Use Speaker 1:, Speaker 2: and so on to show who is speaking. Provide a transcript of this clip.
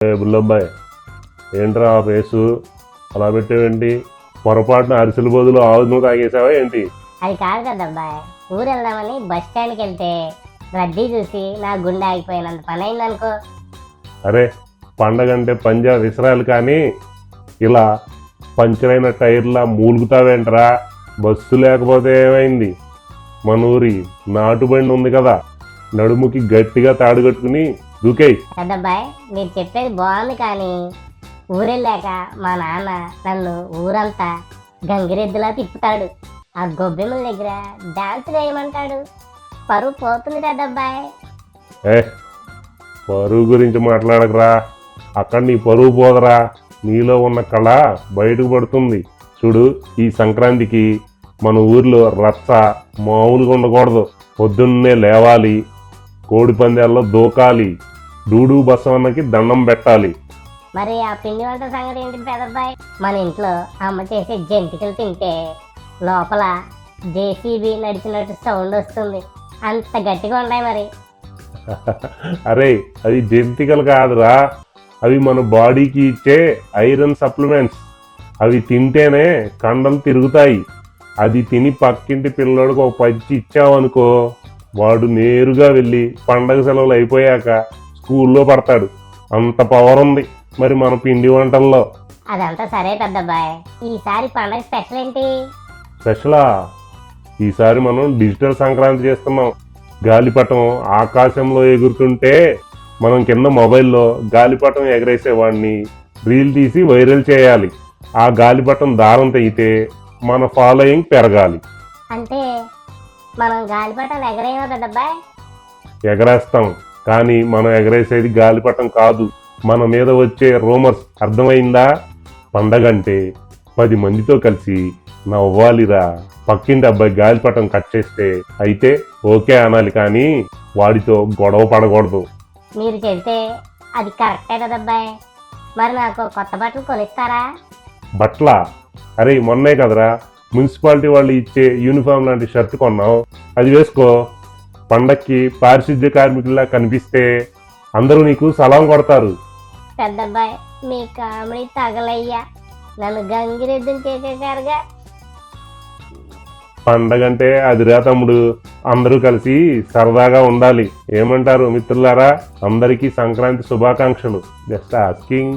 Speaker 1: బుల్లబ్బాయ్, ఏంట్రా ఆ ఫేసు అలా పెట్టావేంటి? పొరపాటున అరిసెల బదులు ఆవును తాగేసావా ఏంటి?
Speaker 2: అది కాదు కదా అబ్బాయి, ఊరు వెళ్దామని బస్ స్టాండ్కి వెళ్తే రద్దీ చూసి నా గుండె ఆగిపోయినంత పని అయిందనుకో.
Speaker 1: అరే, పండగంటే పంజా విసరాలు కానీ ఇలా పంచరైన టైర్లా మూలుగుతావేంట్రా? బస్సు లేకపోతే ఏమైంది? మన ఊరి నాటుబండి ఉంది కదా, నడుముకి గట్టిగా తాడు కట్టుకుని దూకేయ్.
Speaker 2: పెద్దబ్బాయి, మీరు చెప్పేది బాగుంది కానీ ఊరెళ్ళాక మా నాన్న నన్ను ఊరంతా గంగిరెద్దులా తిప్పుతాడు, ఆ గొబ్బెమ్మల దగ్గర డాన్స్ వేయమంటాడు. పరువు పోతుంది పెద్దబ్బాయి.
Speaker 1: ఏ, పరువు గురించి మాట్లాడకరా, అక్కడ నీ పరువు పోదరా. నీలో ఉన్న కళ బయటకు పడుతుంది. చూడు, ఈ సంక్రాంతికి మన ఊర్లో రచ్చ మామూలుగా ఉండకూడదు. పొద్దున్నే లేవాలి, కోడి పందాల్లో దూకాలి, డూడు బసవన్నకి దండం పెట్టాలి.
Speaker 2: మరి ఆ పిండి వంట సంగతి ఏంటి పెద్దబ్బాయి? మన ఇంట్లో అమ్మ చేసే జంతికలు తింటే లోపల జేసీబీ నడిచినట్టు సౌండ్ వస్తుంది, అంత గట్టిగా ఉన్నాయి మరి.
Speaker 1: అరే, అది జంతికలు కాదురా, అవి మన బాడీకి ఇచ్చే ఐరన్ సప్లిమెంట్స్. అవి తింటేనే కండలు తిరుగుతాయి. అది తిని పక్కింటి పిల్లోడికి ఒక పచ్చి ఇచ్చావనుకో, వాడు నేరుగా వెళ్ళి పండగ సెలవులు అయిపోయాక స్కూల్లో పడతాడు. అంత పవర్ ఉంది మరి మన పిండి వంటల్లో.
Speaker 2: అదంతా సరే పెద్దబ్బాయి, ఈసారి పండగ స్పెషల్ ఏంటి?
Speaker 1: స్పెషలా? ఈసారి మనం డిజిటల్ సంక్రాంతి చేస్తున్నాం. గాలిపటం ఆకాశంలో ఎగురుతుంటే మనం కింద మొబైల్లో గాలిపటం ఎగరేసేవాడిని రీల్ తీసి వైరల్ చేయాలి. ఆ గాలిపటం దారం తెగితే మన ఫాలోయింగ్ పెరగాలి.
Speaker 2: అంటే మనం గాలిపటాలు ఎగరేమో పెద్దబ్బాయి?
Speaker 1: ఎగరేస్తాం, కానీ మనం ఎగరేసేది గాలిపటం కాదు, మన మీద వచ్చే రూమర్స్. అర్థమైందా? పండగంటే 10 మందితో కలిసి నవ్వాలిరా. పక్కింటి అబ్బాయి గాలిపటం కట్ చేస్తే అయితే ఓకే అనాలి, కానీ వాడితో గొడవ పడకూడదు.
Speaker 2: మీరు చెబితే అది కరెక్టే కదబ్బాయి. మరి నాకు కొత్త బట్టలు కొనిస్తారా?
Speaker 1: బట్లా? అరే, మొన్నే కదరా మున్సిపాలిటీ వాళ్ళు ఇచ్చే యూనిఫామ్ లాంటి షర్ట్ కొన్నాం, అది వేసుకో. పండక్కి పారిశుద్ధ్య కార్మికుల్లా కనిపిస్తే అందరూ నీకు సలాం కొడతారు.
Speaker 2: పెద్దబ్బాయి, మీ కామెడీ తగలయ్యా, నన్ను గంగిరెద్దుని చేసేసారుగా.
Speaker 1: పండగంటే అదిరా తమ్ముడు, అందరూ కలిసి సరదాగా ఉండాలి. ఏమంటారు మిత్రులారా? అందరికీ సంక్రాంతి శుభాకాంక్షలు. Just asking.